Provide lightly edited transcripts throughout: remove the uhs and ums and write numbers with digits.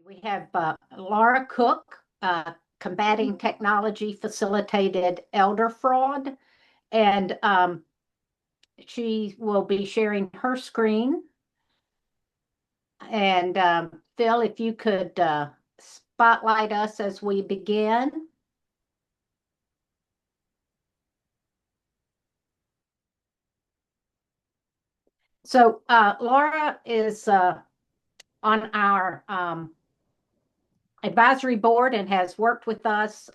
We have Laura Cook, Combating Technology Facilitated Elder Fraud, and she will be sharing her screen. And Phil, if you could spotlight us as we begin. So Laura is on our advisory board and has worked with us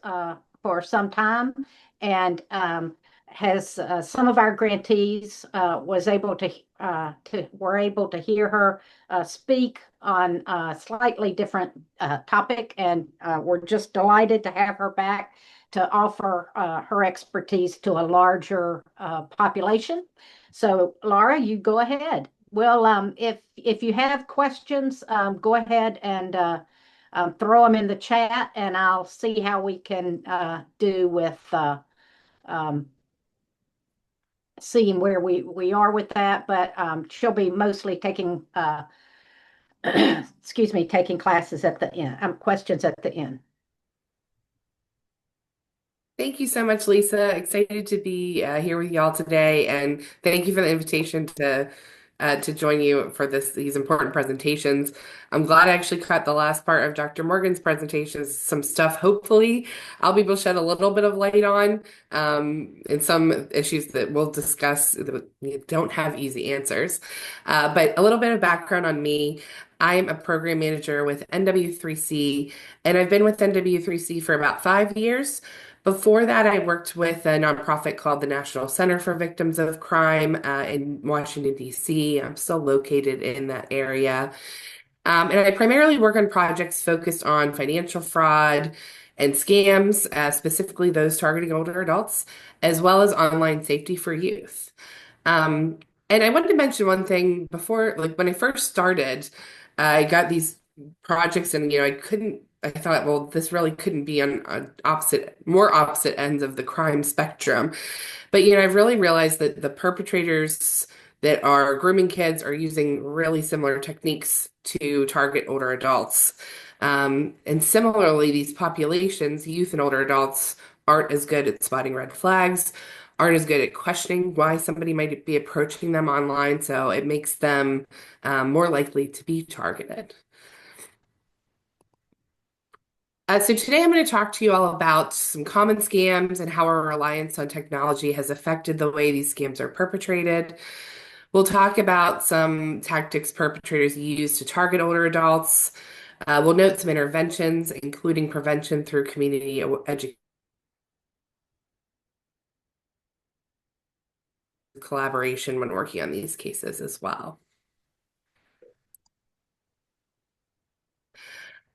for some time, and has some of our grantees were able to hear her speak on a slightly different topic, and we're just delighted to have her back to offer her expertise to a larger population. So, Laura, you go ahead. Well, if you have questions, go ahead and throw them in the chat, and I'll see how we can do with um, seeing where we are with that. But she'll be mostly taking, excuse me, taking classes at the end, questions at the end. Thank you so much, Lisa. Excited to be here with y'all today, and thank you for the invitation to join you for these important presentations. I'm glad I actually caught the last part of Dr. Morgan's presentations. Some stuff, hopefully, I'll be able to shed a little bit of light on, and some issues that we'll discuss that don't have easy answers. But a little bit of background on me. I'm a program manager with NW3C, and I've been with NW3C for about 5 years. Before that, I worked with a nonprofit called the National Center for Victims of Crime in Washington, D.C. I'm still located in that area. And I primarily work on projects focused on financial fraud and scams, specifically those targeting older adults, as well as online safety for youth. Um, and I wanted to mention one thing before, like when I first started, I got these projects and, I thought, well, this really couldn't be on more opposite ends of the crime spectrum. But, I've really realized that the perpetrators that are grooming kids are using really similar techniques to target older adults. And similarly, these populations, youth and older adults, aren't as good at spotting red flags, aren't as good at questioning why somebody might be approaching them online. So it makes them more likely to be targeted. So today I'm going to talk to you all about some common scams and how our reliance on technology has affected the way these scams are perpetrated. We'll talk about some tactics perpetrators use to target older adults. We'll note some interventions, including prevention through community education, collaboration when working on these cases as well.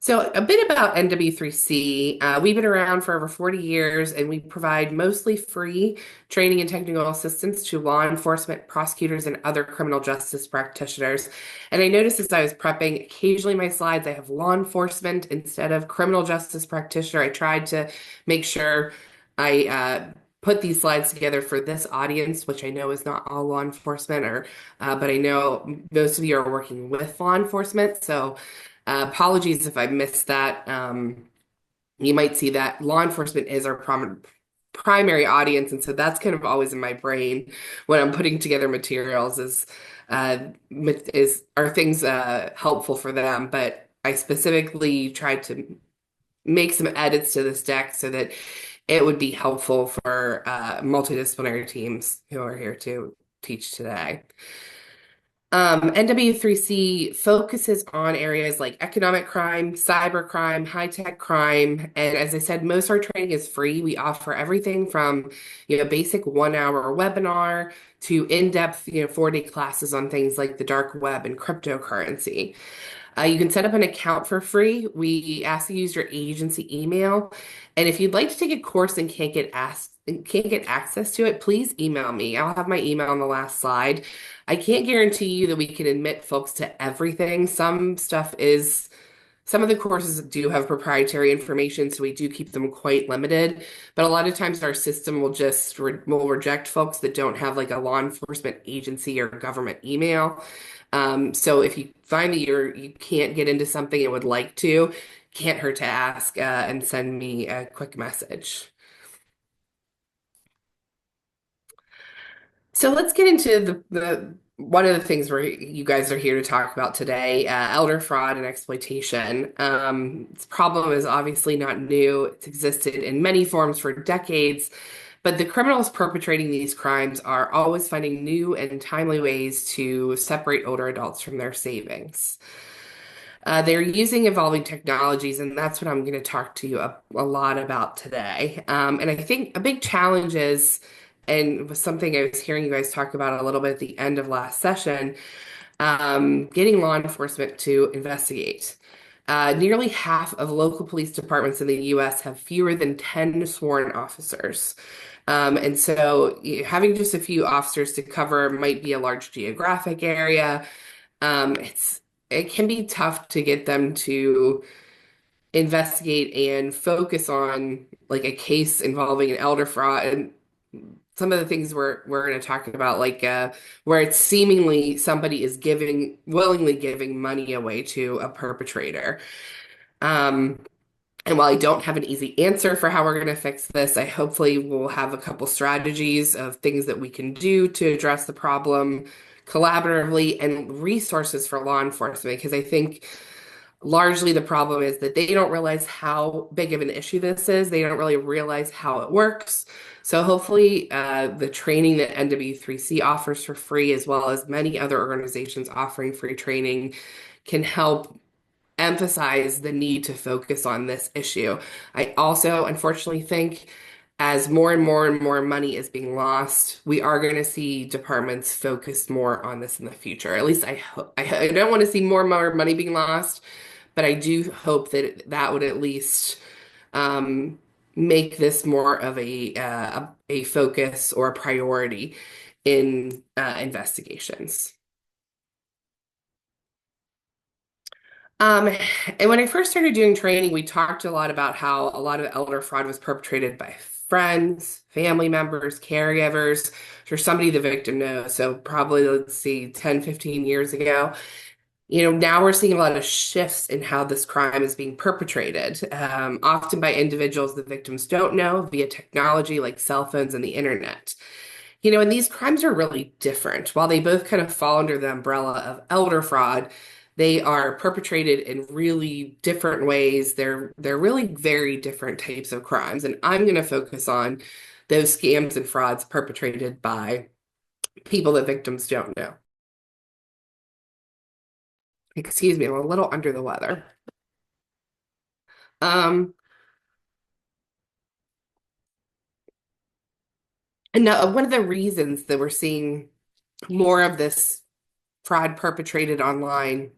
So a bit about NW3C. We've been around for over 40 years, and we provide mostly free training and technical assistance to law enforcement, prosecutors, and other criminal justice practitioners. And I noticed as I was prepping, occasionally my slides, I have law enforcement instead of criminal justice practitioner. I tried to make sure I put these slides together for this audience, which I know is not all law enforcement, but I know most of you are working with law enforcement. So apologies if I missed that. You might see that law enforcement is our primary audience, and so that's kind of always in my brain when I'm putting together materials are things helpful for them. But I specifically tried to make some edits to this deck so that it would be helpful for multidisciplinary teams who are here to teach today. NW3C focuses on areas like economic crime, cyber crime, high-tech crime, and as I said, most of our training is free. We offer everything from, basic 1-hour webinar to in-depth, 4-day classes on things like the dark web and cryptocurrency. You can set up an account for free. We ask you to use your agency email, and if you'd like to take a course and can't get access to it, please email me. I'll have my email on the last slide. I can't guarantee you that we can admit folks to everything. Some of the courses do have proprietary information, so we do keep them quite limited. But a lot of times our system will will reject folks that don't have like a law enforcement agency or government email. So if you find that you can't get into something and would like to, can't hurt to ask and send me a quick message. So let's get into the one of the things where you guys are here to talk about today, elder fraud and exploitation. This problem is obviously not new. It's existed in many forms for decades, but the criminals perpetrating these crimes are always finding new and timely ways to separate older adults from their savings. They're using evolving technologies, and that's what I'm going to talk to you a lot about today. And I think a big challenge is, and it was something I was hearing you guys talk about a little bit at the end of last session, getting law enforcement to investigate. Nearly half of local police departments in the US have fewer than 10 sworn officers. And so having just a few officers to cover might be a large geographic area. It can be tough to get them to investigate and focus on like a case involving an elder fraud and some of the things we're going to talk about, like where it's seemingly somebody is willingly giving money away to a perpetrator. Um, and while I don't have an easy answer for how we're going to fix this, I hopefully will have a couple strategies of things that we can do to address the problem collaboratively and resources for law enforcement, because I think largely the problem is that they don't realize how big of an issue this is. They don't really realize how it works. So hopefully, the training that NW3C offers for free, as well as many other organizations offering free training, can help emphasize the need to focus on this issue. I also, unfortunately, think as more and more and more money is being lost, we are going to see departments focus more on this in the future. At least I hope. I don't want to see more and more money being lost, but I do hope that that would at least um, make this more of a focus or a priority in investigations. Um, and when I first started doing training, we talked a lot about how a lot of elder fraud was perpetrated by friends, family members, caregivers, or somebody the victim knows. So probably, let's see, 10, 15 years ago. Now we're seeing a lot of shifts in how this crime is being perpetrated, often by individuals the victims don't know via technology like cell phones and the internet. And these crimes are really different. While they both kind of fall under the umbrella of elder fraud, they are perpetrated in really different ways. They're really very different types of crimes. And I'm going to focus on those scams and frauds perpetrated by people that victims don't know. Excuse me, I'm a little under the weather. Um, and now one of the reasons that we're seeing more of this fraud perpetrated online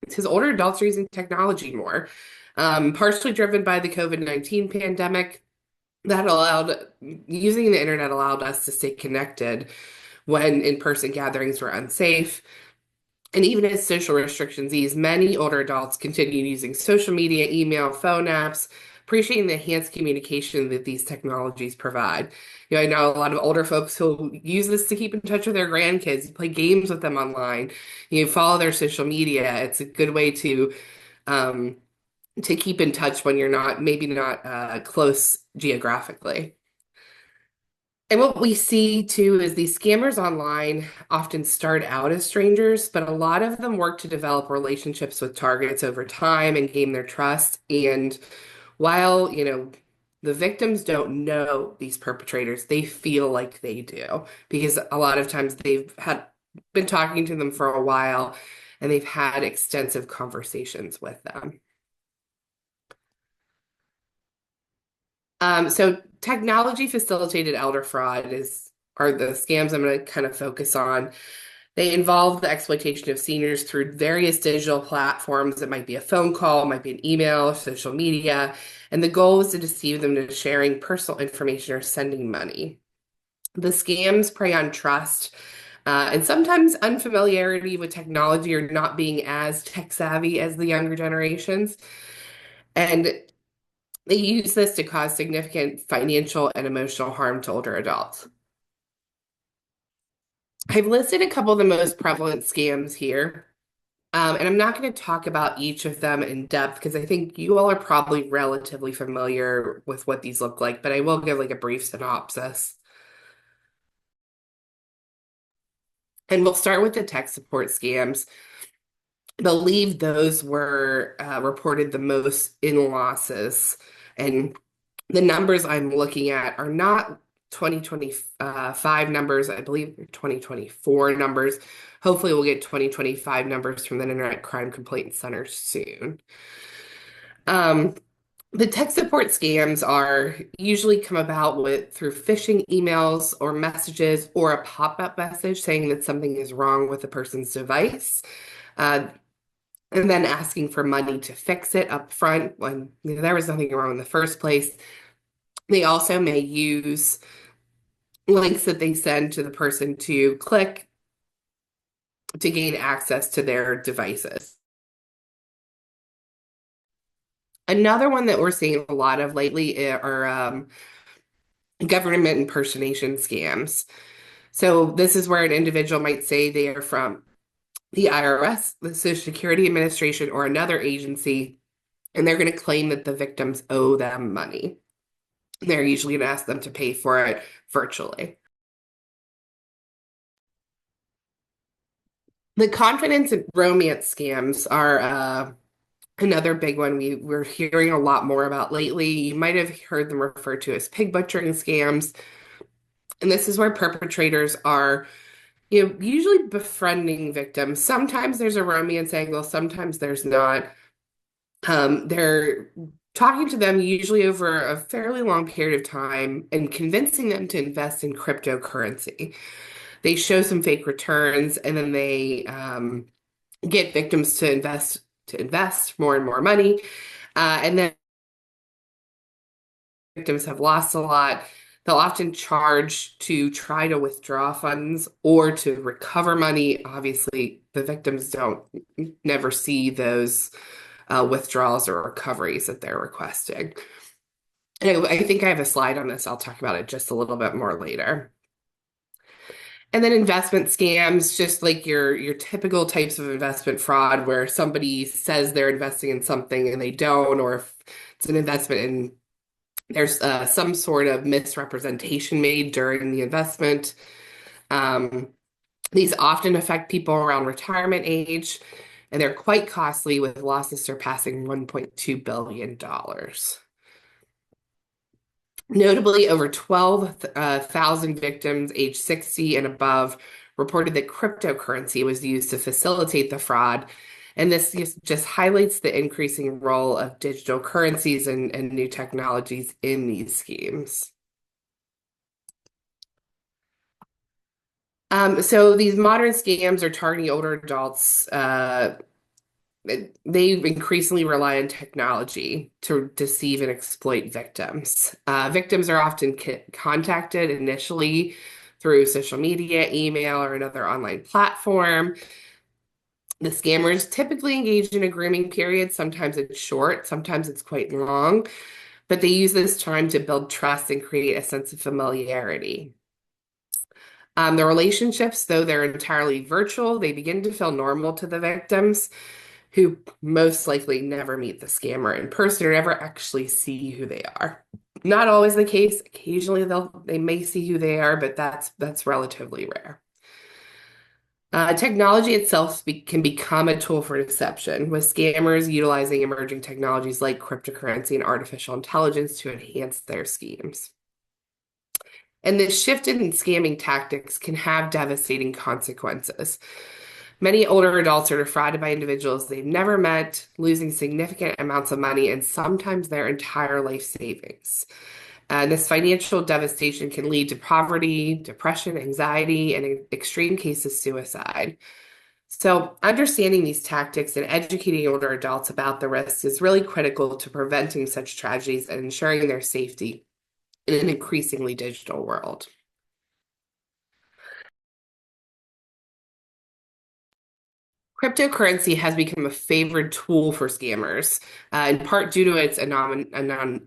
is because older adults are using technology more, partially driven by the COVID-19 pandemic. That allowed Using the internet allowed us to stay connected when in-person gatherings were unsafe. And even as social restrictions ease, many older adults continue using social media, email, phone apps, appreciating the enhanced communication that these technologies provide. I know a lot of older folks who use this to keep in touch with their grandkids, play games with them online, follow their social media. It's a good way um, to keep in touch when you're maybe not close geographically. And what we see too is these scammers online often start out as strangers, but a lot of them work to develop relationships with targets over time and gain their trust. And while, the victims don't know these perpetrators, they feel like they do because a lot of times they've had been talking to them for a while and they've had extensive conversations with them. So technology facilitated elder fraud are the scams I'm going to kind of focus on. They involve the exploitation of seniors through various digital platforms. It might be a phone call, it might be an email, social media, and the goal is to deceive them into sharing personal information or sending money. The scams prey on trust and sometimes unfamiliarity with technology or not being as tech savvy as the younger generations. And they use this to cause significant financial and emotional harm to older adults. I've listed a couple of the most prevalent scams here. And I'm not going to talk about each of them in depth because I think you all are probably relatively familiar with what these look like, but I will give like a brief synopsis. And we'll start with the tech support scams. I believe those were reported the most in losses. And the numbers I'm looking at are not 2025 numbers, I believe 2024 numbers. Hopefully, we'll get 2025 numbers from the Internet Crime Complaint Center soon. Um, the tech support scams are usually come about with through phishing emails or messages or a pop-up message saying that something is wrong with the person's device. Uh, and then asking for money to fix it up front when there was nothing wrong in the first place. They also may use links that they send to the person to click to gain access to their devices. Another one that we're seeing a lot of lately are government impersonation scams. So this is where an individual might say they are from the IRS, the Social Security Administration, or another agency, and they're going to claim that the victims owe them money. They're usually going to ask them to pay for it virtually. The confidence and romance scams are another big one we're hearing a lot more about lately. You might have heard them referred to as pig butchering scams. And this is where perpetrators are, usually befriending victims. Sometimes there's a romance angle, sometimes there's not. They're talking to them usually over a fairly long period of time and convincing them to invest in cryptocurrency. They show some fake returns and then they get victims to invest more and more money. And then victims have lost a lot. They'll often charge to try to withdraw funds or to recover money. Obviously, the victims don't never see those withdrawals or recoveries that they're requesting. And I think I have a slide on this. I'll talk about it just a little bit more later. And then investment scams, just like your typical types of investment fraud where somebody says they're investing in something and they don't, or if it's an investment and there's some sort of misrepresentation made during the investment. Um, these often affect people around retirement age, and they're quite costly with losses surpassing $1.2 billion. Notably, over 12,000 victims aged 60 and above reported that cryptocurrency was used to facilitate the fraud. And this just highlights the increasing role of digital currencies and new technologies in these schemes. So these modern scams are targeting older adults. They increasingly rely on technology to deceive and exploit victims. Victims are often contacted initially through social media, email, or another online platform. The scammers typically engage in a grooming period. Sometimes it's short, sometimes it's quite long, but they use this time to build trust and create a sense of familiarity. The relationships, though they're entirely virtual, they begin to feel normal to the victims, who most likely never meet the scammer in person or never actually see who they are. Not always the case. Occasionally they may see who they are, but that's relatively rare. Technology itself can become a tool for deception, with scammers utilizing emerging technologies like cryptocurrency and artificial intelligence to enhance their schemes. And this shift in scamming tactics can have devastating consequences. Many older adults are defrauded by individuals they've never met, losing significant amounts of money and sometimes their entire life savings. This financial devastation can lead to poverty, depression, anxiety, and in extreme cases, suicide. So, understanding these tactics and educating older adults about the risks is really critical to preventing such tragedies and ensuring their safety in an increasingly digital world. Cryptocurrency has become a favored tool for scammers, in part due to its anonymity,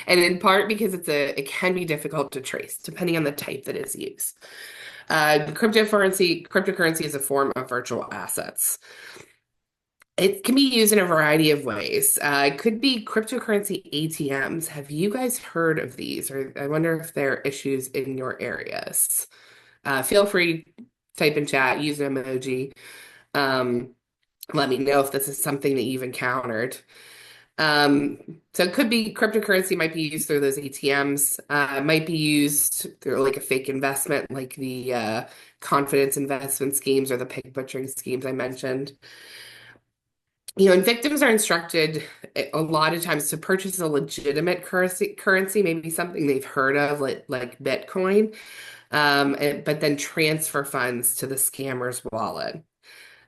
and in part because it can be difficult to trace, depending on the type that is used. Cryptocurrency is a form of virtual assets. It can be used in a variety of ways. It could be cryptocurrency ATMs. Have you guys heard of these? Or I wonder if there are issues in your areas. Feel free to type in chat, use an emoji. Um, Let me know if this is something that you've encountered. So it could be cryptocurrency might be used through those ATMs. It might be used through like a fake investment, like the confidence investment schemes or the pig butchering schemes I mentioned. And victims are instructed a lot of times to purchase a legitimate currency, maybe something they've heard of, like Bitcoin, but then transfer funds to the scammer's wallet.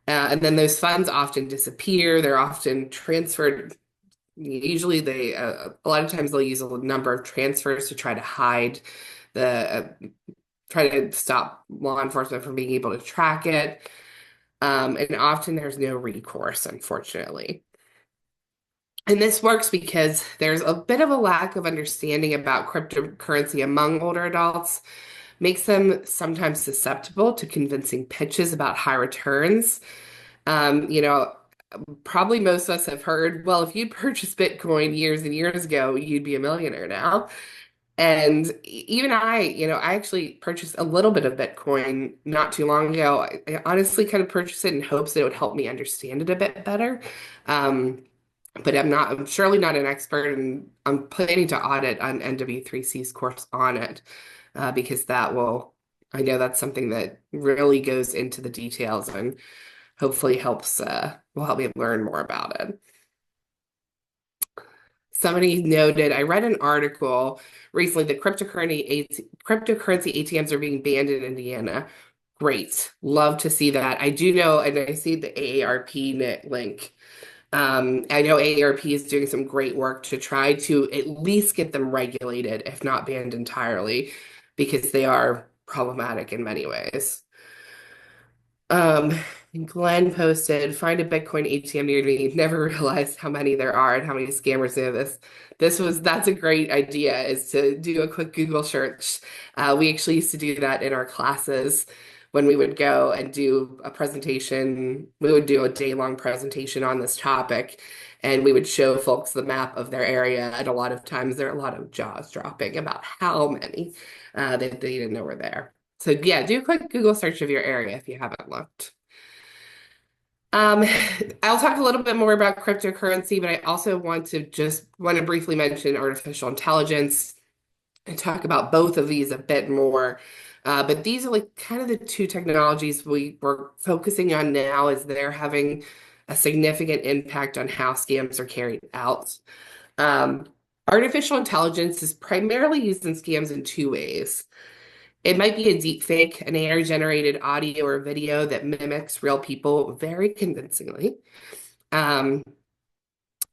And then those funds often disappear. They're often transferred. Usually, a lot of times they'll use a number of transfers to try to hide try to stop law enforcement from being able to track it. And often there's no recourse, unfortunately. And this works because there's a bit of a lack of understanding about cryptocurrency among older adults, makes them sometimes susceptible to convincing pitches about high returns. Um, you know, Probably most of us have heard, well, if you'd purchased Bitcoin years and years ago, you'd be a millionaire now. And even I actually purchased a little bit of Bitcoin not too long ago. I honestly kind of purchased it in hopes that it would help me understand it a bit better. Um, but I'm surely not an expert, and I'm planning to audit on NW3C's course on it, because I know that's something that really goes into the details and hopefully will help me learn more about it. Somebody noted, I read an article recently that cryptocurrency ATMs are being banned in Indiana. Great. Love to see that. I do know, and I see the AARP link. I know AARP is doing some great work to try to at least get them regulated, if not banned entirely, because they are problematic in many ways. Um, Glenn posted, find a Bitcoin ATM near me. Never realized how many there are and how many scammers do this. That's a great idea, is to do a quick Google search. We actually used to do that in our classes when we would go and do a presentation. We would do a day-long presentation on this topic, and we would show folks the map of their area. And a lot of times there are a lot of jaws dropping about how many that they didn't know were there. So yeah, do a quick Google search of your area if you haven't looked. Um, I'll talk a little bit more about cryptocurrency, but I also want to briefly mention artificial intelligence and talk about both of these a bit more. But these are like kind of the two technologies we're focusing on now, as they're having a significant impact on how scams are carried out. Um, Artificial intelligence is primarily used in scams in two ways. It might be a deep fake, an AI-generated audio or video that mimics real people very convincingly. Um,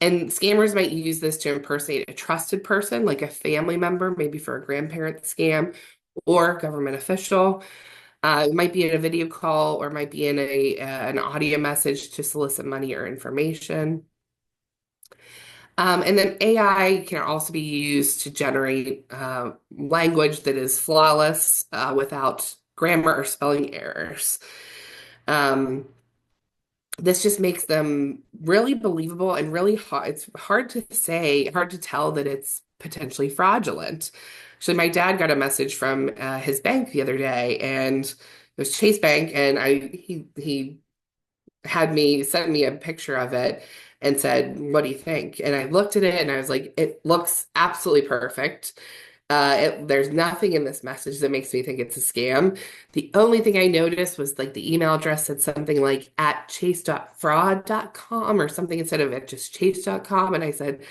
and scammers might use this to impersonate a trusted person, like a family member, maybe for a grandparent scam, or government official. It might be in a video call, or might be in an audio message to solicit money or information. And then AI can also be used to generate language that is flawless, without grammar or spelling errors. Um, this just makes them really believable and really hard. It's hard to tell that it's potentially fraudulent. Actually, my dad got a message from his bank the other day, and it was Chase Bank, and he had me sent me a picture of it and said, "What do you think?" And I looked at it and I was like, "It looks absolutely perfect. There's nothing in this message that makes me think it's a scam." The only thing I noticed was like the email address said something like at chase.fraud.com or something instead of at just chase.com. And I said,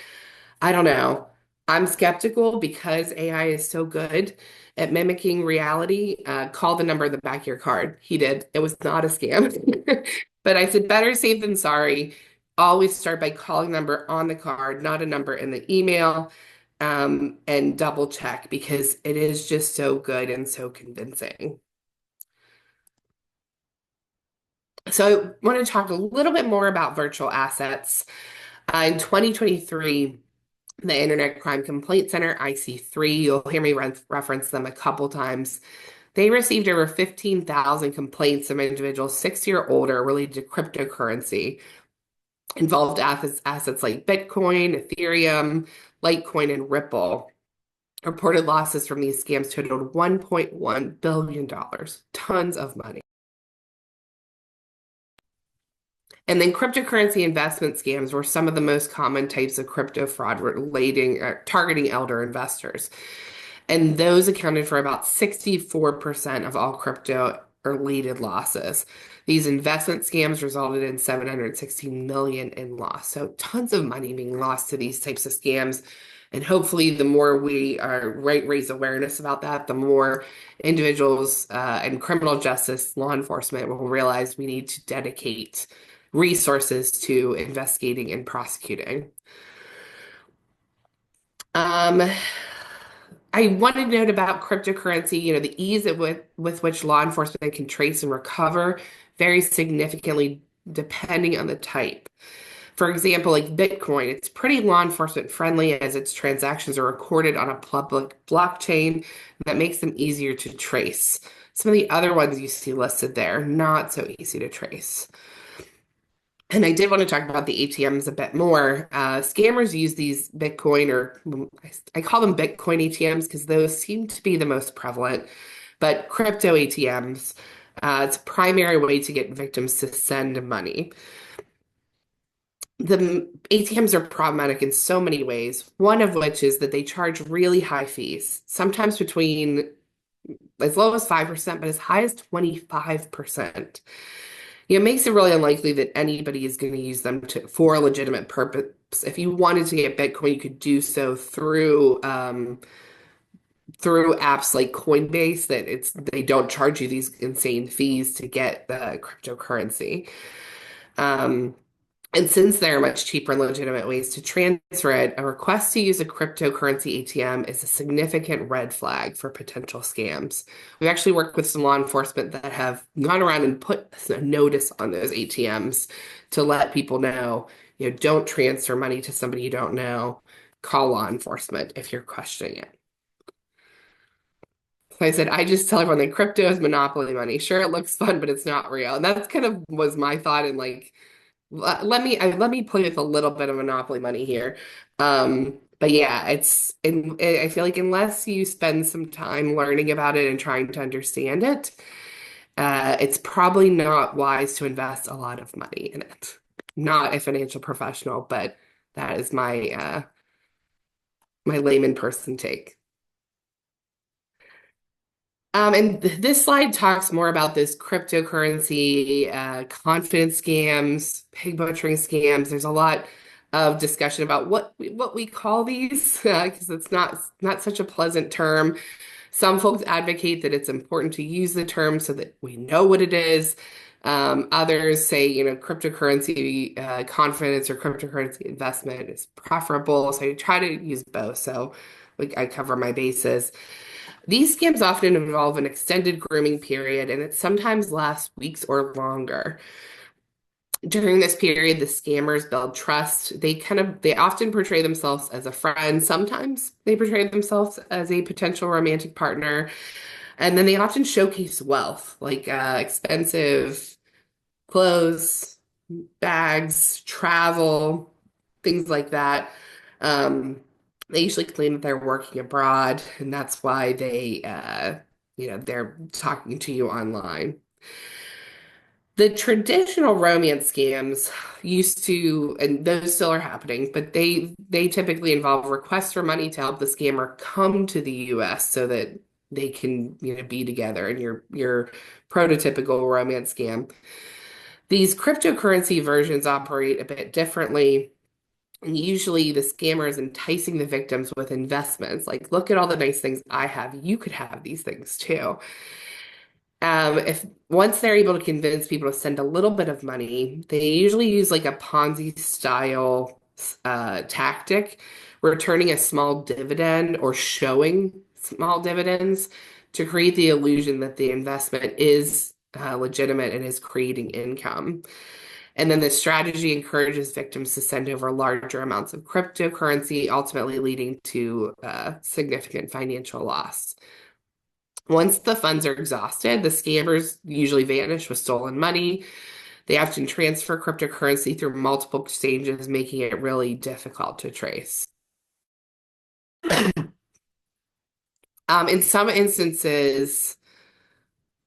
I don't know. I'm skeptical because AI is so good at mimicking reality. Call the number in the back of your card. He did. It was not a scam. But I said, better safe than sorry. Always start by calling the number on the card, not a number in the email, and double check, because it is just so good and so convincing. So I want to talk a little bit more about virtual assets. In 2023, the Internet Crime Complaint Center, IC3, you'll hear me reference them a couple times. They received over 15,000 complaints from individuals 60 or older related to cryptocurrency, involved assets like Bitcoin, Ethereum, Litecoin, and Ripple. Reported losses from these scams totaled $1.1 billion, tons of money. And then cryptocurrency investment scams were some of the most common types of crypto fraud targeting elder investors. And those accounted for about 64% of all crypto related losses. These investment scams resulted in 716 million in loss. So tons of money being lost to these types of scams. And hopefully, the more we raise awareness about that, the more individuals and criminal justice, law enforcement will realize we need to dedicate resources to investigating and prosecuting. I wanted to note about cryptocurrency, the ease with which law enforcement can trace and recover varies significantly depending on the type. For example, like Bitcoin, it's pretty law enforcement friendly as its transactions are recorded on a public blockchain that makes them easier to trace. Some of the other ones you see listed there, not so easy to trace. And I did want to talk about the ATMs a bit more. Scammers use these Bitcoin, or I call them Bitcoin ATMs because those seem to be the most prevalent, but crypto ATMs, it's a primary way to get victims to send money. The ATMs are problematic in so many ways, one of which is that they charge really high fees, sometimes between as low as 5%, but as high as 25%. It makes it really unlikely that anybody is going to use them for a legitimate purpose. If you wanted to get Bitcoin, you could do so through apps like Coinbase they don't charge you these insane fees to get the cryptocurrency. And since there are much cheaper and legitimate ways to transfer it, a request to use a cryptocurrency ATM is a significant red flag for potential scams. We've actually worked with some law enforcement that have gone around and put a notice on those ATMs to let people know, don't transfer money to somebody you don't know. Call law enforcement if you're questioning it. So I said, I just tell everyone that crypto is monopoly money. Sure, it looks fun, but it's not real. And that's kind of was my thought in like, let me play with a little bit of monopoly money here. But yeah, I feel like unless you spend some time learning about it and trying to understand it, it's probably not wise to invest a lot of money in it. Not a financial professional, but that is my layman person take. And this slide talks more about this cryptocurrency, confidence scams, pig butchering scams. There's a lot of discussion about what we call these because it's not such a pleasant term. Some folks advocate that it's important to use the term so that we know what it is. Others say, cryptocurrency confidence or cryptocurrency investment is preferable. So I try to use both. So I cover my bases. These scams often involve an extended grooming period, and it sometimes lasts weeks or longer. During this period, the scammers build trust. They often portray themselves as a friend. Sometimes they portray themselves as a potential romantic partner. And then they often showcase wealth, like expensive clothes, bags, travel, things like that. Um, they usually claim that they're working abroad, and that's why they're talking to you online. The traditional romance scams used to, and those still are happening, but they typically involve requests for money to help the scammer come to the US so that they can, be together in your prototypical romance scam. These cryptocurrency versions operate a bit differently. And usually the scammer is enticing the victims with investments. Like, look at all the nice things I have. You could have these things too. If once they're able to convince people to send a little bit of money, they usually use like a Ponzi style tactic, returning a small dividend or showing small dividends to create the illusion that the investment is legitimate and is creating income. And then the strategy encourages victims to send over larger amounts of cryptocurrency, ultimately leading to significant financial loss. Once the funds are exhausted, the scammers usually vanish with stolen money. They often transfer cryptocurrency through multiple exchanges, making it really difficult to trace. In some instances,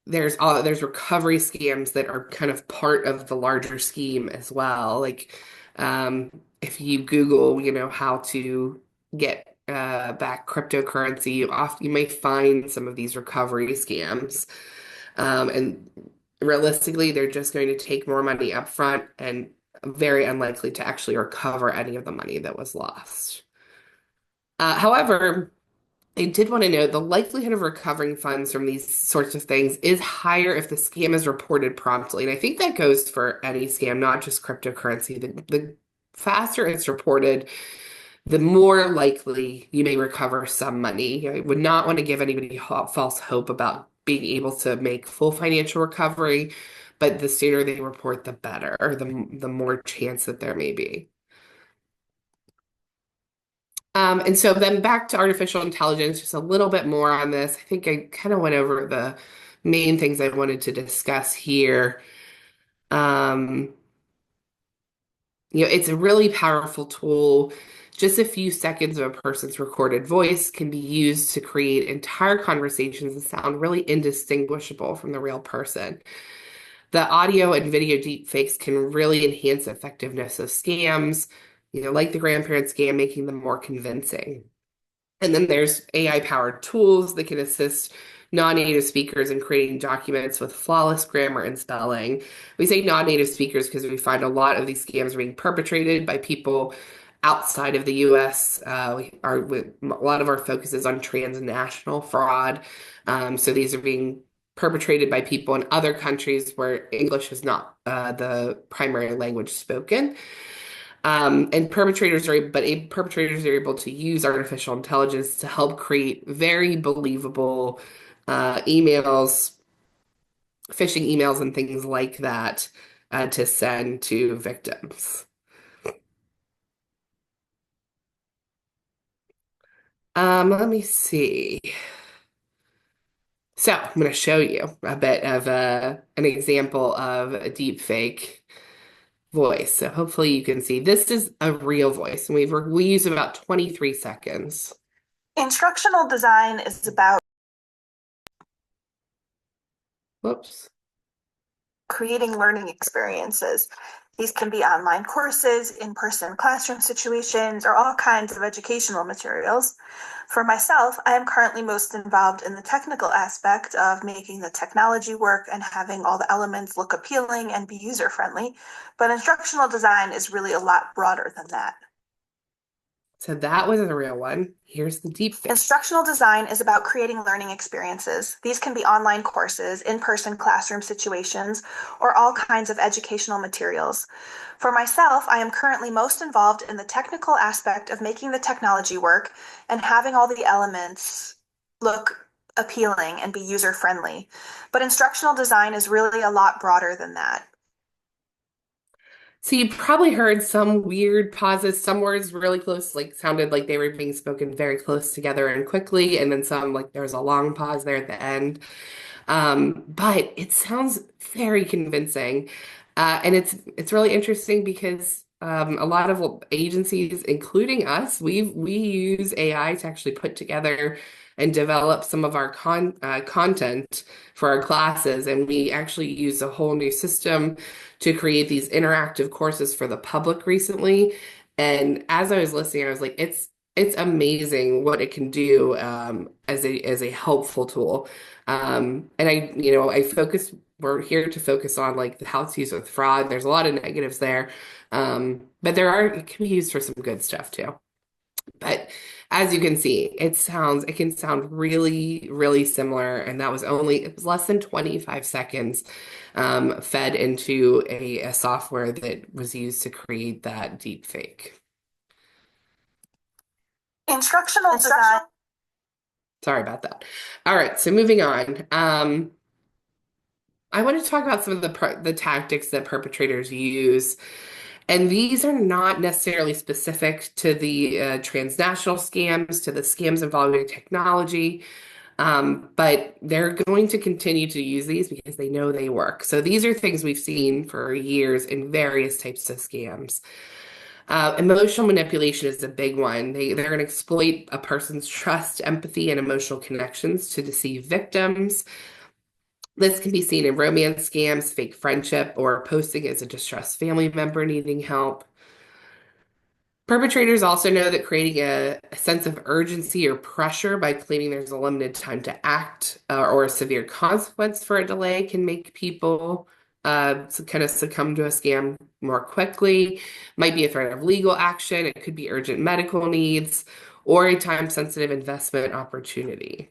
there's recovery scams that are kind of part of the larger scheme as well. Like if you Google, how to get back cryptocurrency, you may find some of these recovery scams. And realistically, they're just going to take more money up front and very unlikely to actually recover any of the money that was lost. However, I did want to note the likelihood of recovering funds from these sorts of things is higher if the scam is reported promptly. And I think that goes for any scam, not just cryptocurrency. The faster it's reported, the more likely you may recover some money. I would not want to give anybody false hope about being able to make full financial recovery, but the sooner they report, the better, or the more chance that there may be. And so then back to artificial intelligence, just a little bit more on this. I think I kind of went over the main things I wanted to discuss here. Um, it's a really powerful tool. Just a few seconds of a person's recorded voice can be used to create entire conversations that sound really indistinguishable from the real person. The audio and video deepfakes can really enhance the effectiveness of scams, like the grandparent scam, making them more convincing. And then there's AI-powered tools that can assist non-native speakers in creating documents with flawless grammar and spelling. We say non-native speakers because we find a lot of these scams are being perpetrated by people outside of the US. A lot of our focus is on transnational fraud. So these are being perpetrated by people in other countries where English is not the primary language spoken. And perpetrators are able to use artificial intelligence to help create very believable emails, phishing emails, and things like that to send to victims. Let me see. So I'm going to show you a bit of an example of a deep fake voice. So hopefully you can see this is a real voice, and we use about 23 seconds. Instructional design is about Whoops. creating learning experiences. These can be online courses, in-person classroom situations, or all kinds of educational materials. For myself, I am currently most involved in the technical aspect of making the technology work and having all the elements look appealing and be user-friendly, but instructional design is really a lot broader than that. So that was a real one. Here's the deep fake. Instructional design is about creating learning experiences. These can be online courses, in-person classroom situations, or all kinds of educational materials. For myself, I am currently most involved in the technical aspect of making the technology work and having all the elements look appealing and be user-friendly. But instructional design is really a lot broader than that. So you probably heard some weird pauses. Some words really close, like sounded like they were being spoken very close together and quickly, and then some like there was a long pause there at the end. But it sounds very convincing, and it's really interesting because a lot of agencies, including us, we use AI to actually put together and develop some of our content for our classes, and we actually use a whole new system to create these interactive courses for the public recently. And as I was listening, I was like, it's amazing what it can do as a helpful tool. And we're here to focus on like how it's used with fraud. There's a lot of negatives there. But it can be used for some good stuff too. But as you can see, it can sound really, really similar. And it was less than 25 seconds fed into a software that was used to create that deep fake. Instructional design. Sorry about that. All right, so moving on. I want to talk about some of the tactics that perpetrators use. And these are not necessarily specific to the transnational scams, to the scams involving technology, but they're going to continue to use these because they know they work. So these are things we've seen for years in various types of scams. Emotional manipulation is a big one. They're going to exploit a person's trust, empathy, and emotional connections to deceive victims. This can be seen in romance scams, fake friendship, or posting as a distressed family member needing help. Perpetrators also know that creating a sense of urgency or pressure by claiming there's a limited time to act or a severe consequence for a delay can make people kind of succumb to a scam more quickly. Might be a threat of legal action. It could be urgent medical needs or a time-sensitive investment opportunity.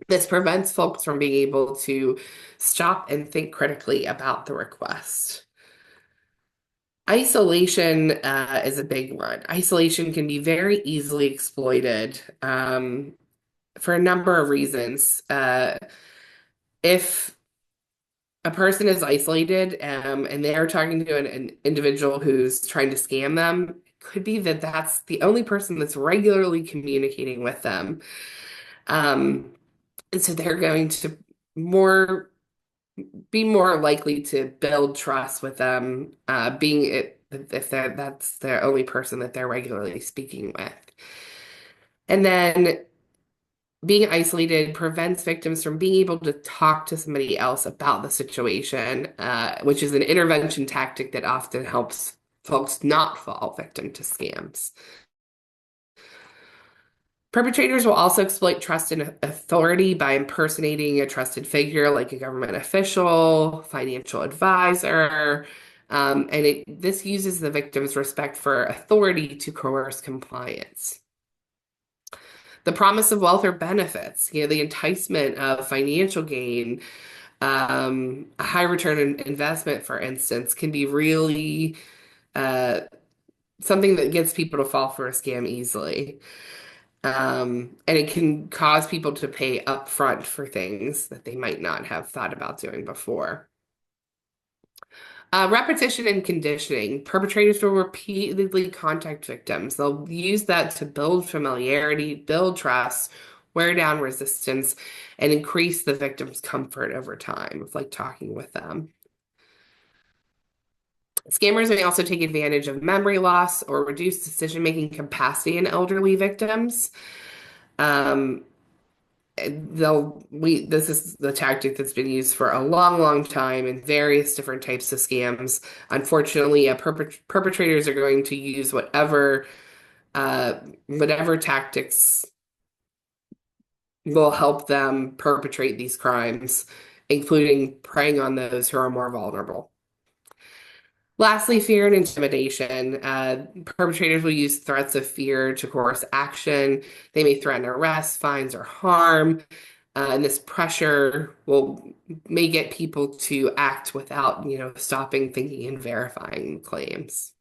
This prevents folks from being able to stop and think critically about the request. Isolation is a big one. Isolation can be very easily exploited for a number of reasons. If a person is isolated and they are talking to an individual who's trying to scam them, it could be that that's the only person that's regularly communicating with them. And so they're going to be more likely to build trust with them, being it if that's the only person that they're regularly speaking with. And then being isolated prevents victims from being able to talk to somebody else about the situation, which is an intervention tactic that often helps folks not fall victim to scams. Perpetrators will also exploit trust and authority by impersonating a trusted figure like a government official, financial advisor, and this uses the victim's respect for authority to coerce compliance. The promise of wealth or benefits, the enticement of financial gain, a high return on investment, for instance, can be really something that gets people to fall for a scam easily. And it can cause people to pay upfront for things that they might not have thought about doing before. Repetition and conditioning. Perpetrators will repeatedly contact victims. They'll use that to build familiarity, build trust, wear down resistance, and increase the victim's comfort over time of like talking with them. Scammers may also take advantage of memory loss or reduced decision-making capacity in elderly victims. This is the tactic that's been used for a long, long time in various different types of scams. Unfortunately, perpetrators are going to use whatever tactics will help them perpetrate these crimes, including preying on those who are more vulnerable. Lastly, fear and intimidation. Perpetrators will use threats of fear to coerce action. They may threaten arrest, fines, or harm. And this pressure may get people to act without, stopping, thinking, and verifying claims.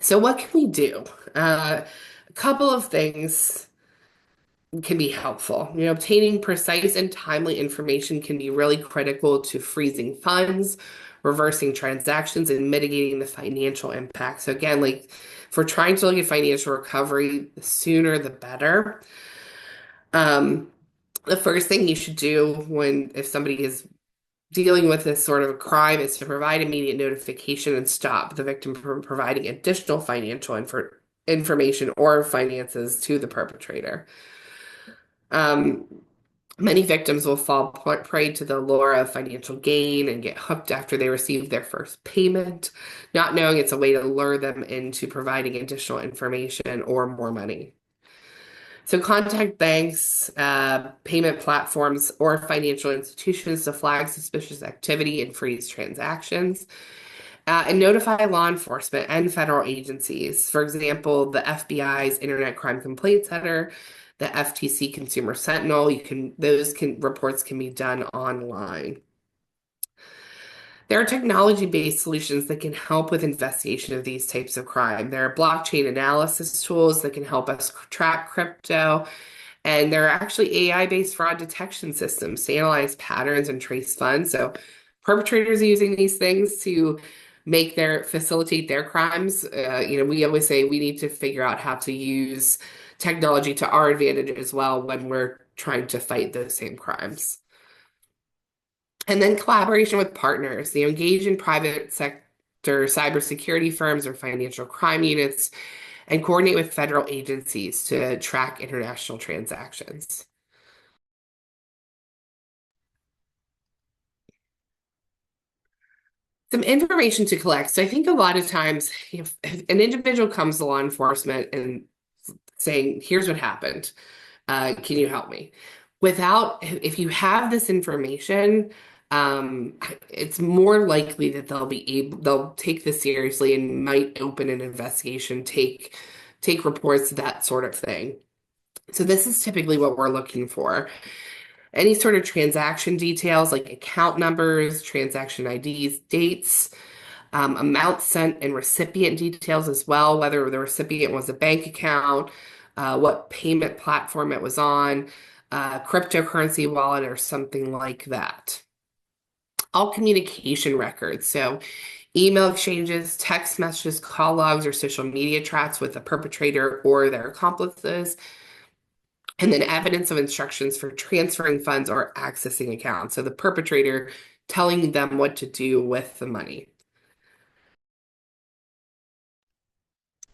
So what can we do? A couple of things can be helpful. Obtaining precise and timely information can be really critical to freezing funds, reversing transactions, and mitigating the financial impact. So again, like if we're trying to look at financial recovery, the sooner the better. The first thing you should do if somebody is dealing with this sort of a crime is to provide immediate notification and stop the victim from providing additional financial information or finances to the perpetrator. Many victims will fall prey to the lure of financial gain and get hooked after they receive their first payment, not knowing it's a way to lure them into providing additional information or more money. So contact banks, payment platforms, or financial institutions to flag suspicious activity and freeze transactions. And notify law enforcement and federal agencies. For example, the FBI's Internet Crime Complaint Center, the FTC Consumer Sentinel. Reports can be done online. There are technology-based solutions that can help with investigation of these types of crime. There are blockchain analysis tools that can help us track crypto And there are actually AI-based fraud detection systems to analyze patterns and trace funds. So perpetrators are using these things to facilitate their crimes. We always say we need to figure out how to use technology to our advantage as well when we're trying to fight those same crimes. And then collaboration with partners. Engage in private sector cybersecurity firms or financial crime units and coordinate with federal agencies to track international transactions. Some information to collect. So I think a lot of times if an individual comes to law enforcement and saying, here's what happened, can you help me? If you have this information, it's more likely that they'll take this seriously and might open an investigation, take reports, that sort of thing. So this is typically what we're looking for. Any sort of transaction details like account numbers, transaction IDs, dates, amount sent and recipient details as well, whether the recipient was a bank account, what payment platform it was on, cryptocurrency wallet or something like that. All communication records, so email exchanges, text messages, call logs, or social media chats with the perpetrator or their accomplices, and then evidence of instructions for transferring funds or accessing accounts. So the perpetrator telling them what to do with the money.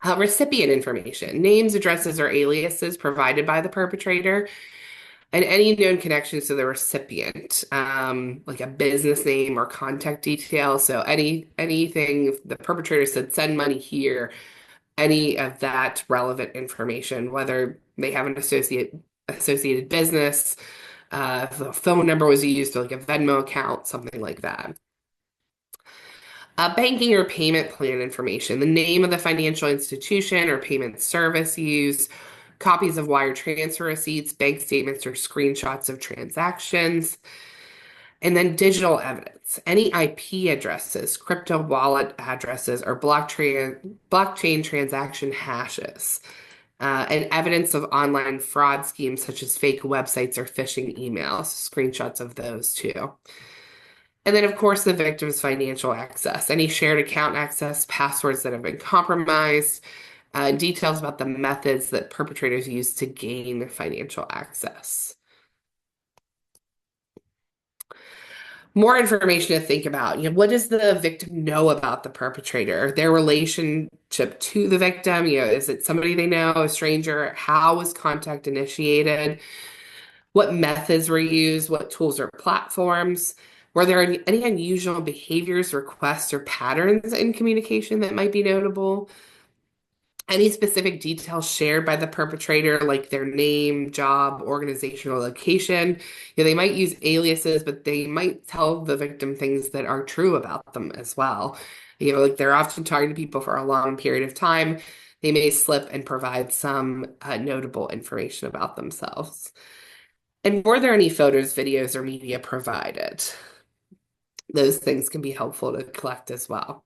Recipient information, names, addresses, or aliases provided by the perpetrator, and any known connections to the recipient, like a business name or contact details. So anything the perpetrator said, send money here, any of that relevant information, whether they have an associated business, if the phone number was used, like a Venmo account, something like that. Banking or payment plan information, the name of the financial institution or payment service used, copies of wire transfer receipts, bank statements, or screenshots of transactions. And then digital evidence, any IP addresses, crypto wallet addresses, or blockchain transaction hashes. And evidence of online fraud schemes such as fake websites or phishing emails, screenshots of those too. And then, of course, the victim's financial access, any shared account access, passwords that have been compromised, details about the methods that perpetrators use to gain financial access. More information to think about. What does the victim know about the perpetrator? Their relationship to the victim? Is it somebody they know, a stranger? How was contact initiated? What methods were used? What tools or platforms? Were there any unusual behaviors, requests, or patterns in communication that might be notable? Any specific details shared by the perpetrator, like their name, job, organization, or location? They might use aliases, but they might tell the victim things that are true about them as well. Like they're often talking to people for a long period of time. They may slip and provide some notable information about themselves. And were there any photos, videos, or media provided? Those things can be helpful to collect as well.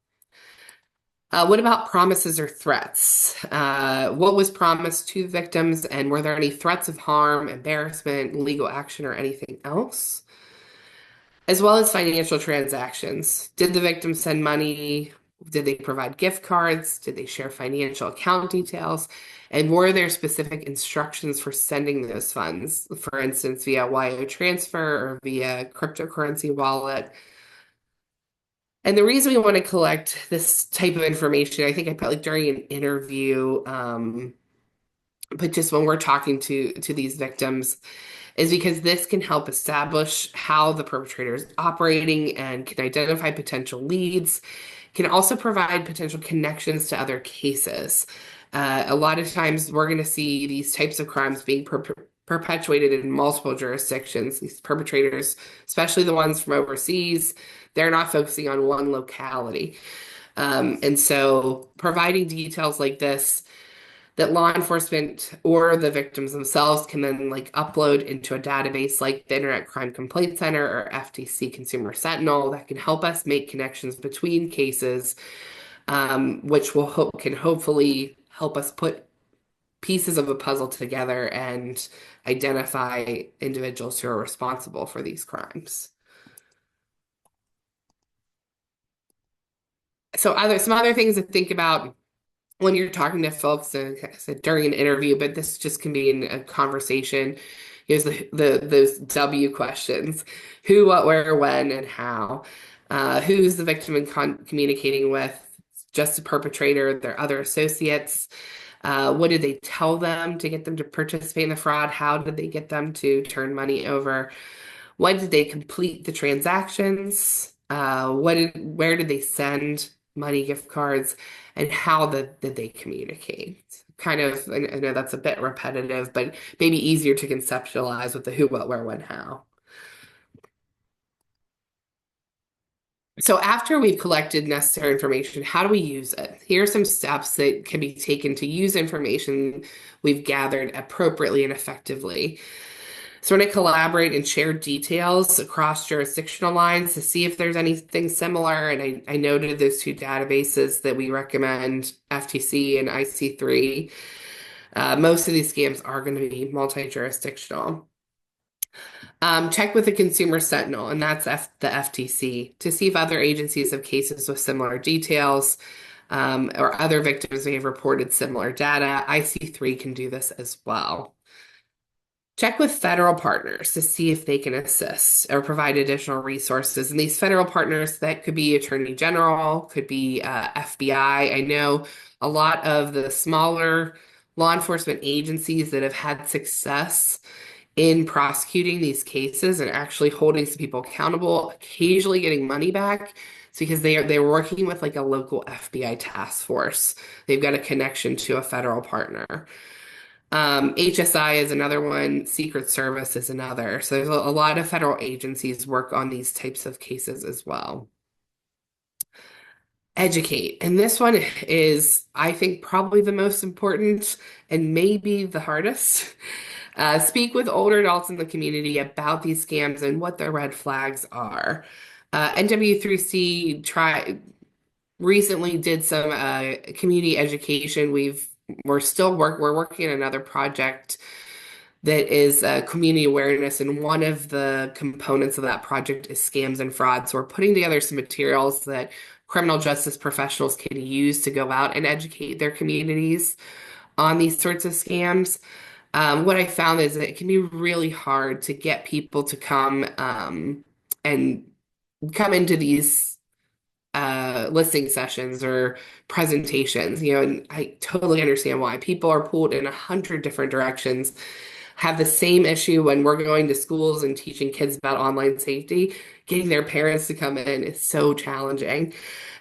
What about promises or threats? What was promised to victims, and were there any threats of harm, embarrassment, legal action, or anything else? As well as financial transactions. Did the victim send money? Did they provide gift cards? Did they share financial account details? And were there specific instructions for sending those funds? For instance, via wire transfer or via cryptocurrency wallet? And the reason we want to collect this type of information, I think I put like during an interview, but just when we're talking to these victims, is because this can help establish how the perpetrator is operating and can identify potential leads, can also provide potential connections to other cases. A lot of times we're going to see these types of crimes being perpetuated in multiple jurisdictions. These perpetrators, especially the ones from overseas, they're not focusing on one locality. And so providing details like this that law enforcement or the victims themselves can then like upload into a database like the Internet Crime Complaint Center or FTC Consumer Sentinel that can help us make connections between cases, which can hopefully help us put pieces of a puzzle together and identify individuals who are responsible for these crimes. So some other things to think about when you're talking to folks, and like I said, during an interview, but this just can be in a conversation, is those W questions: who, what, where, when, and how. Who's the victim in communicating with? Just a perpetrator, their other associates. What did they tell them to get them to participate in the fraud? How did they get them to turn money over? When did they complete the transactions? Where did they send money, gift cards, and how did they communicate? Kind of, I know that's a bit repetitive, but maybe easier to conceptualize with the who, what, where, when, how. So after we've collected necessary information, how do we use it? Here are some steps that can be taken to use information we've gathered appropriately and effectively. So we're going to collaborate and share details across jurisdictional lines to see if there's anything similar. And I noted those two databases that we recommend, FTC and IC3. Most of these scams are going to be multi-jurisdictional. Check with the Consumer Sentinel, and that's the FTC, to see if other agencies have cases with similar details, or other victims may have reported similar data. IC3 can do this as well. Check with federal partners to see if they can assist or provide additional resources. And these federal partners, that could be Attorney General, could be FBI. I know a lot of the smaller law enforcement agencies that have had success in prosecuting these cases and actually holding some people accountable, occasionally getting money back. It's because they're working with like a local FBI task force. They've got a connection to a federal partner. HSI is another one. Secret Service is another. So there's a lot of federal agencies work on these types of cases as well. Educate. And this one is, I think, probably the most important and maybe the hardest. Speak with older adults in the community about these scams and what their red flags are. NW3C recently did some community education. We're working on another project that is community awareness, and one of the components of that project is scams and fraud. So we're putting together some materials that criminal justice professionals can use to go out and educate their communities on these sorts of scams. What I found is that it can be really hard to get people to come and come into these listening sessions or presentations, and I totally understand why. People are pulled in 100 different directions, have the same issue when we're going to schools and teaching kids about online safety. Getting their parents to come in is so challenging.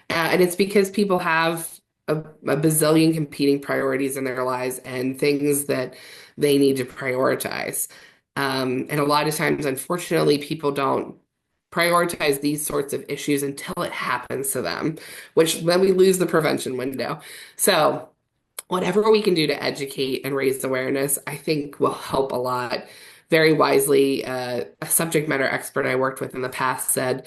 And it's because people have a bazillion competing priorities in their lives and things that they need to prioritize. And a lot of times, unfortunately, people don't prioritize these sorts of issues until it happens to them, which then we lose the prevention window. So whatever we can do to educate and raise awareness, I think will help a lot. Very wisely, a subject matter expert I worked with in the past said,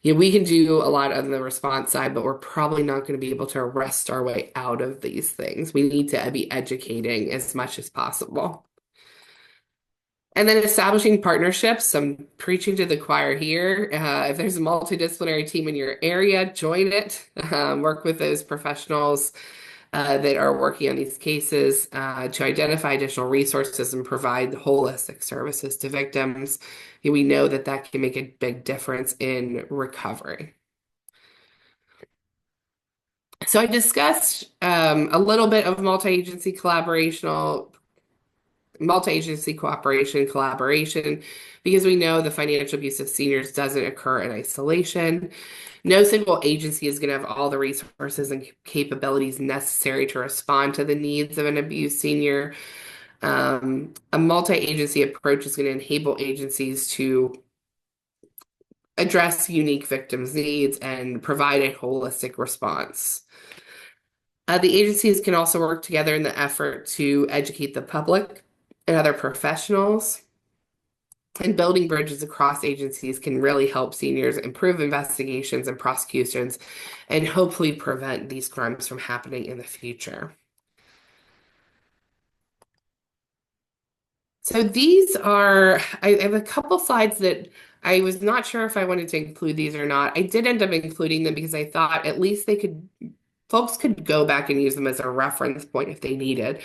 we can do a lot on the response side, but we're probably not going to be able to arrest our way out of these things. We need to be educating as much as possible. And then establishing partnerships. I'm preaching to the choir here. If there's a multidisciplinary team in your area, join it. Work with those professionals that are working on these cases to identify additional resources and provide holistic services to victims. We know that can make a big difference in recovery. So I discussed a little bit of multi-agency cooperation, collaboration, because we know the financial abuse of seniors doesn't occur in isolation. No single agency is going to have all the resources and capabilities necessary to respond to the needs of an abused senior. A multi-agency approach is going to enable agencies to address unique victims' needs and provide a holistic response. The agencies can also work together in the effort to educate the public and other professionals. And building bridges across agencies can really help seniors improve investigations and prosecutions and hopefully prevent these crimes from happening in the future. So these are, I have a couple slides that I was not sure if I wanted to include these or not. I did end up including them because I thought at least folks could go back and use them as a reference point if they needed.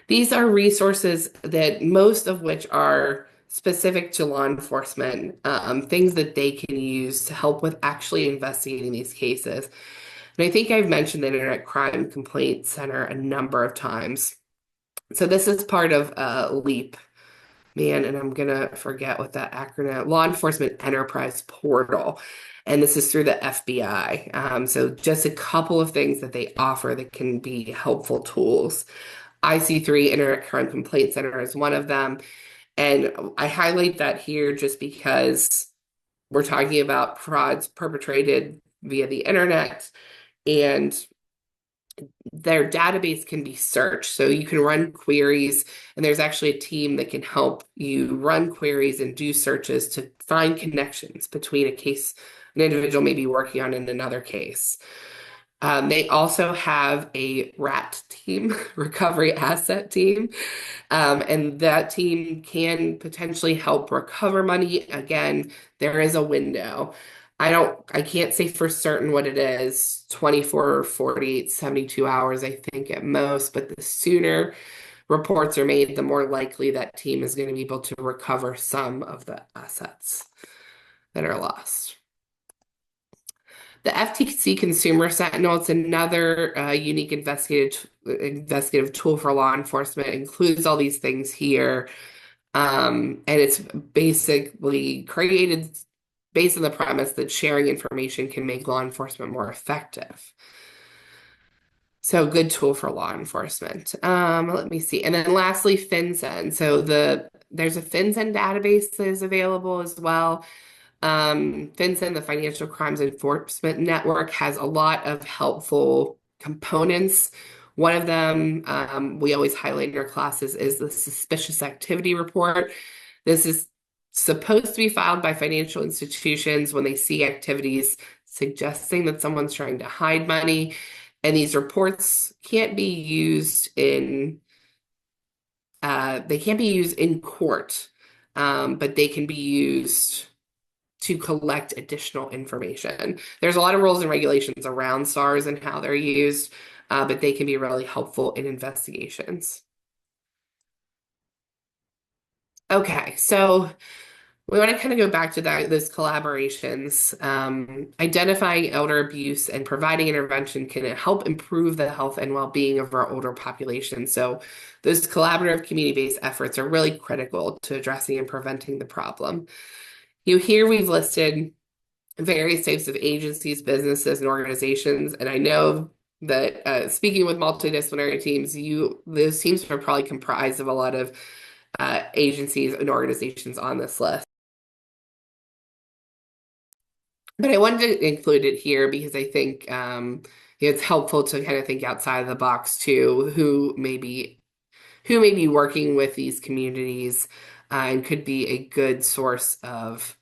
These are resources that most of which are specific to law enforcement, things that they can use to help with actually investigating these cases. And I think I've mentioned the Internet Crime Complaint Center a number of times. So this is part of LEAP, man, and I'm gonna forget what that acronym, Law Enforcement Enterprise Portal. And this is through the FBI. So just a couple of things that they offer that can be helpful tools. IC3, Internet Crime Complaint Center, is one of them. And I highlight that here just because we're talking about frauds perpetrated via the internet, and their database can be searched. So you can run queries, and there's actually a team that can help you run queries and do searches to find connections between a case an individual may be working on in another case. They also have a RAT team, recovery asset team, and that team can potentially help recover money. Again, there is a window. I can't say for certain what it is, 24, 48, 72 hours, I think at most, but the sooner reports are made, the more likely that team is going to be able to recover some of the assets that are lost. The FTC Consumer Sentinel, it's another unique investigative tool for law enforcement. It includes all these things here. And it's basically created based on the premise that sharing information can make law enforcement more effective. So good tool for law enforcement. Let me see. And then lastly, FinCEN. So there's a FinCEN database that is available as well. FinCEN, the Financial Crimes Enforcement Network, has a lot of helpful components. One of them we always highlight in our classes is the Suspicious Activity Report. This is supposed to be filed by financial institutions when they see activities suggesting that someone's trying to hide money. And these reports can't be used in court, but they can be used to collect additional information. There's a lot of rules and regulations around SARs and how they're used, but they can be really helpful in investigations. Okay, so we want to kind of go back to those collaborations. Identifying elder abuse and providing intervention can help improve the health and well-being of our older population. So those collaborative community-based efforts are really critical to addressing and preventing the problem. Here we've listed various types of agencies, businesses, and organizations, and I know that speaking with multidisciplinary teams, those teams are probably comprised of a lot of agencies and organizations on this list. But I wanted to include it here because I think it's helpful to kind of think outside of the box too, who may be working with these communities and could be a good source of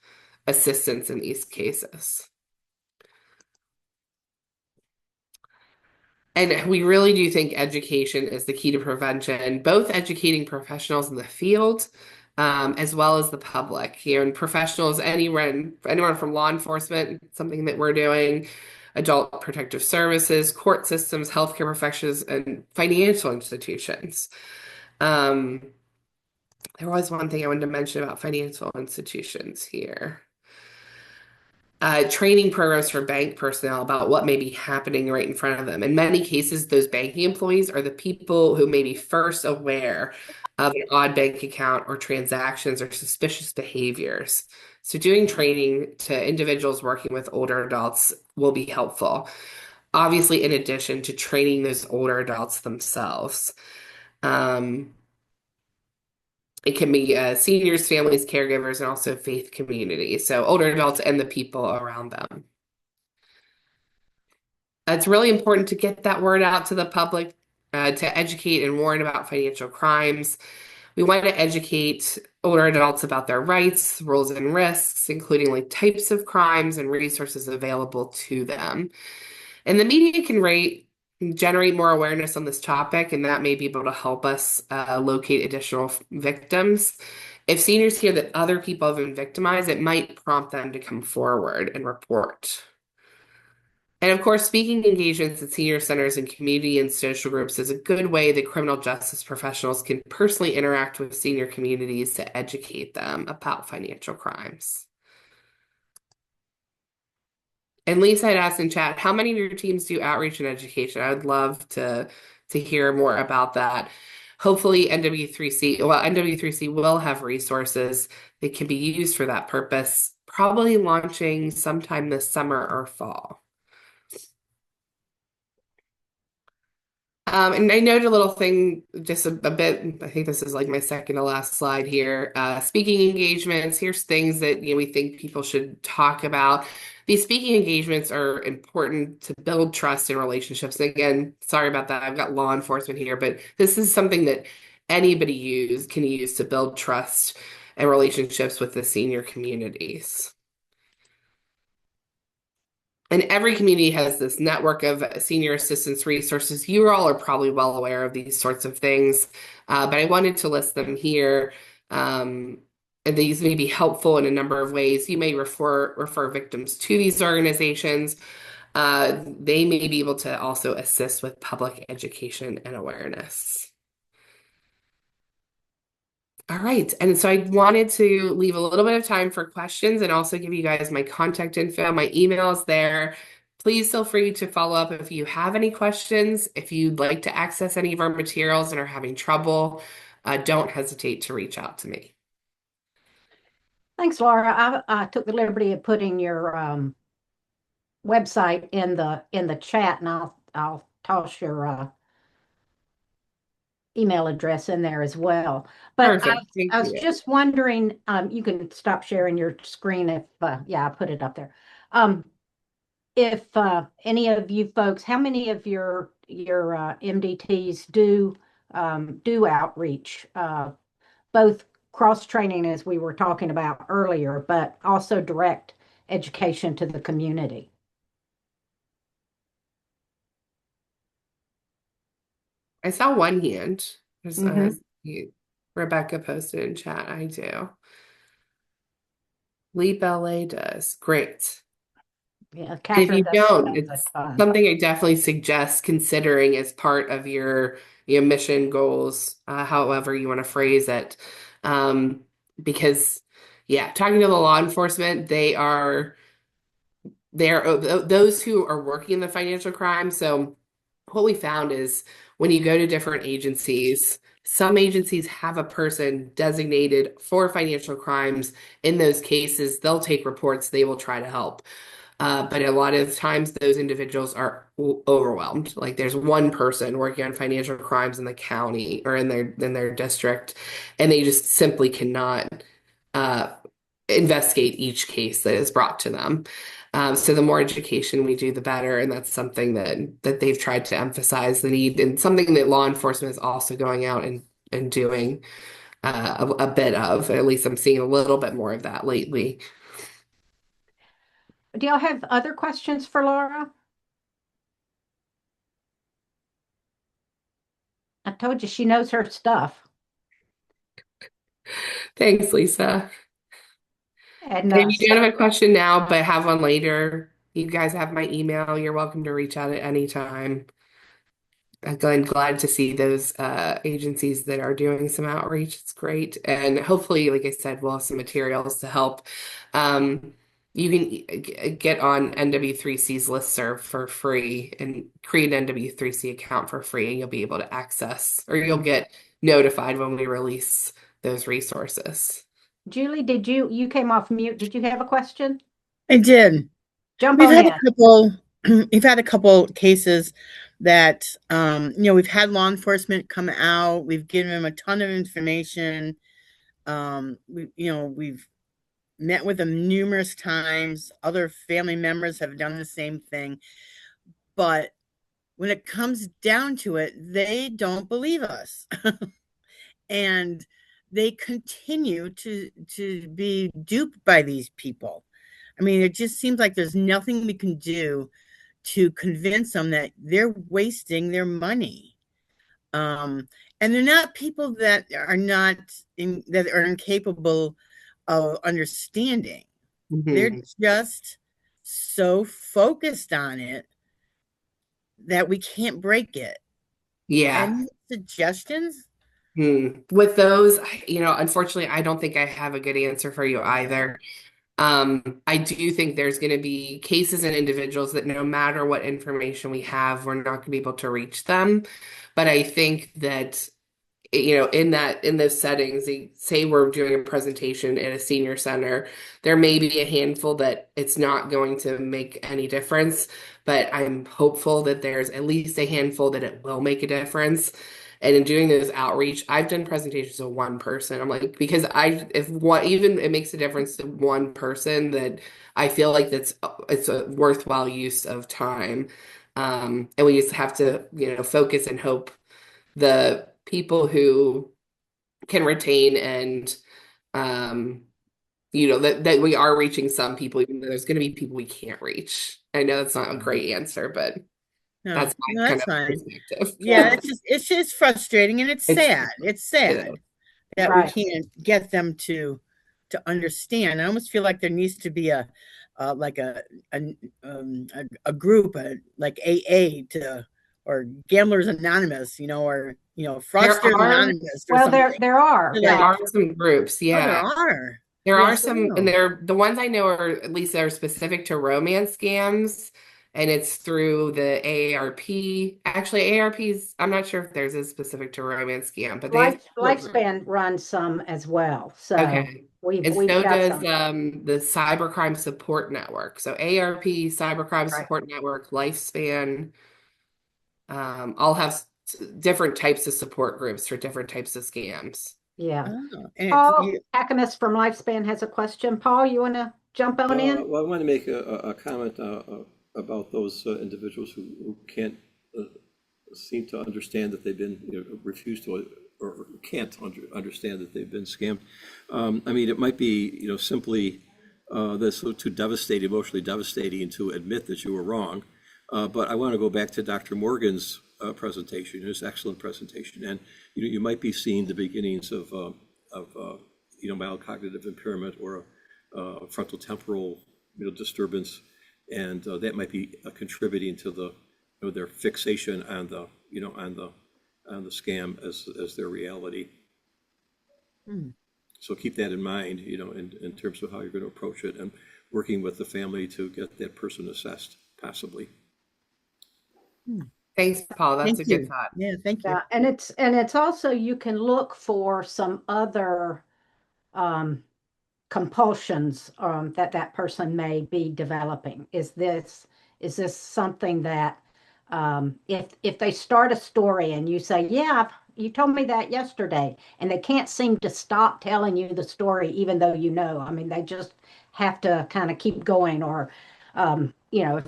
assistance in these cases. And we really do think education is the key to prevention, both educating professionals in the field as well as the public. And professionals, anyone from law enforcement, something that we're doing, adult protective services, court systems, healthcare professions, and financial institutions. There was one thing I wanted to mention about financial institutions here. Training programs for bank personnel about what may be happening right in front of them. In many cases, those banking employees are the people who may be first aware of an odd bank account or transactions or suspicious behaviors. So doing training to individuals working with older adults will be helpful. Obviously, in addition to training those older adults themselves. It can be seniors, families, caregivers, and also faith communities. So older adults and the people around them. It's really important to get that word out to the public, to educate and warn about financial crimes. We want to educate older adults about their rights, rules, and risks, including like types of crimes and resources available to them. And the media can generate more awareness on this topic, and that may be able to help us locate additional victims. If seniors hear that other people have been victimized, it might prompt them to come forward and report. And of course, speaking engagements at senior centers and community and social groups is a good way that criminal justice professionals can personally interact with senior communities to educate them about financial crimes. And Lisa had asked in chat, how many of your teams do outreach and education? I would love to hear more about that. Hopefully NW3C will have resources that can be used for that purpose, probably launching sometime this summer or fall. And I noted a little thing, just a bit, I think this is like my second to last slide here. Speaking engagements, here's things that we think people should talk about. These speaking engagements are important to build trust in relationships. And again, sorry about that. I've got law enforcement here, but this is something that anybody can use to build trust and relationships with the senior communities. And every community has this network of senior assistance resources. You all are probably well aware of these sorts of things, but I wanted to list them here. And these may be helpful in a number of ways. You may refer victims to these organizations. They may be able to also assist with public education and awareness. All right. And so I wanted to leave a little bit of time for questions and also give you guys my contact info. My email is there. Please feel free to follow up if you have any questions. If you'd like to access any of our materials and are having trouble, don't hesitate to reach out to me. Thanks, Laura. I took the liberty of putting your website in the chat, and I'll toss your email address in there as well. But Perfect. Thank I was you. just wondering, you can stop sharing your screen if, yeah, I put it up there. If any of you folks, how many of your MDTs do outreach, both cross training as we were talking about earlier, but also direct education to the community? I saw one hand. Mhm. Rebecca posted in chat. I do. Leap LA does. Great. Yeah, And if Catherine you don't, does a it's ton. something I definitely suggest considering as part of your mission goals, however you want to phrase it. Because, yeah, talking to the law enforcement, they're those who are working in the financial crime. So what we found is when you go to different agencies, some agencies have a person designated for financial crimes. In those cases, they'll take reports, they will try to help. But a lot of times those individuals are overwhelmed. Like there's one person working on financial crimes in the county or in their district, and they just simply cannot uh, investigate each case that is brought to them. So the more education we do, the better, and that's something that they've tried to emphasize the need, and something that law enforcement is also going out and doing a bit of. At least I'm seeing a little bit more of that lately. Do y'all have other questions for Laura? I told you she knows her stuff. Thanks, Lisa. And And if you don't have a question now, but have one later, you guys have my email. You're welcome to reach out at any time. I'm glad to see those agencies that are doing some outreach. It's great. And hopefully, like I said, we'll have some materials to help. You can get on NW3C's listserv for free and create an NW3C account for free, and you'll be able to access, or you'll get notified when we release those resources. Julie, you came off mute. Did you have a question? I did. Jump We've on had in. a couple, we've had a couple cases that, we've had law enforcement come out. We've given them a ton of information. We've met with them numerous times. Other family members have done the same thing. But when it comes down to it, they don't believe us. And they continue to be duped by these people. I mean, it just seems like there's nothing we can do to convince them that they're wasting their money. And they're not people that are incapable of understanding. They're just so focused on it that we can't break it. Yeah. Any suggestions? With those, unfortunately, I don't think I have a good answer for you either. I do think there's going to be cases and individuals that no matter what information we have, we're not going to be able to reach them. But I think that, in those settings, say we're doing a presentation at a senior center, there may be a handful that it's not going to make any difference, but I'm hopeful that there's at least a handful that it will make a difference. And in doing those outreach, I've done presentations to one person. I'm like, because if one, even it makes a difference to one person, that I feel like it's a worthwhile use of time. And we just have to, focus and hope the people who can retain and, that we are reaching some people, even though there's going to be people we can't reach. I know that's not a great answer, but No, that's my that's kind of fine. perspective. Yeah, it's just frustrating, and it's sad. It's sad that we can't get them to understand. I almost feel like there needs to be a group, like AA or Gamblers Anonymous, or Fraudsters Anonymous. Or Well, something. there are. There are some groups, Oh, yeah. there are. There Yes, are some, and the ones I know are at least they're specific to romance scams, and it's through the AARP. Actually, AARP's, I'm not sure if theirs is specific to romance scam, but they have Lifespan runs some as well. So okay. we've And so got does some. the Cybercrime Support Network. So AARP, Cybercrime Right. Support Network, Lifespan, all have different types of support groups for different types of scams. Yeah. Oh, Paul Akamus from Lifespan has a question. Paul, you want to jump on in? Well, I want to make a comment about those individuals who can't seem to understand that they've been refused to or can't understand that they've been scammed. I mean, it might be simply that's so too devastating, emotionally devastating, to admit that you were wrong. But I want to go back to Dr. Morgan's presentation, his excellent presentation, and you might be seeing the beginnings of mild cognitive impairment or frontal temporal disturbance, and that might be contributing to the their fixation on the on the scam as their reality. So keep that in mind, in terms of how you're going to approach it, and working with the family to get that person assessed, possibly. Thanks, Paul. That's a good thought. Yeah, thank you. Yeah, and it's also, you can look for some other compulsions that person may be developing. Is this something that if they start a story and you say, yeah, you told me that yesterday, and they can't seem to stop telling you the story, even though I mean, they just have to kind of keep going, or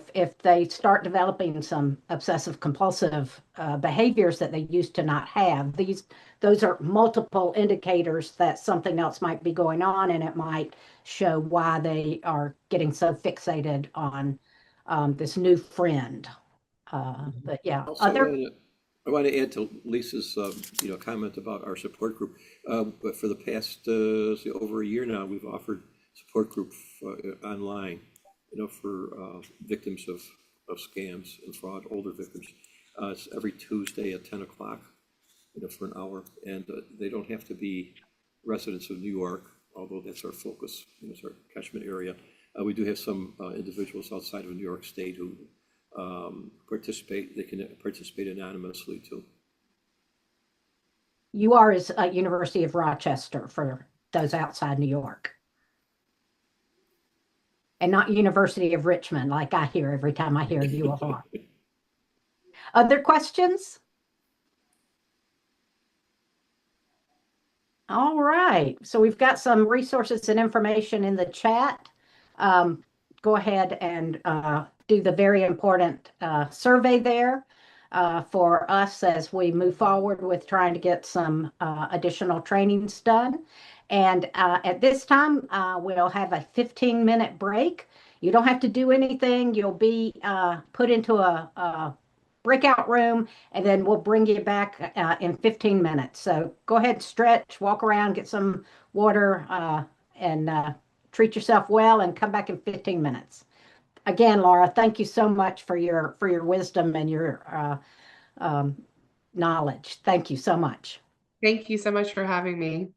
if they start developing some obsessive compulsive behaviors that they used to not have, those are multiple indicators that something else might be going on, and it might show why they are getting so fixated on this new friend. But yeah, Also, I want to add to Lisa's comment about our support group. But for the past over a year now, we've offered support group online, for victims of scams and fraud, older victims. It's every Tuesday at 10 o'clock, for an hour, and they don't have to be residents of New York, although that's our focus, it's our catchment area. We do have some individuals outside of New York State who participate. They can participate anonymously too. You are is University of Rochester for those outside New York, and not University of Richmond, like I hear every time I hear U of R. Other questions? All right, so we've got some resources and information in the chat. Go ahead and do the very important survey there for us as we move forward with trying to get some additional trainings done. And at this time, we'll have a 15-minute break. You don't have to do anything. You'll be put into a breakout room, and then we'll bring you back in 15 minutes. So go ahead, stretch, walk around, get some water, and treat yourself well, and come back in 15 minutes. Again, Laura, thank you so much for your wisdom and your knowledge. Thank you so much. Thank you so much for having me.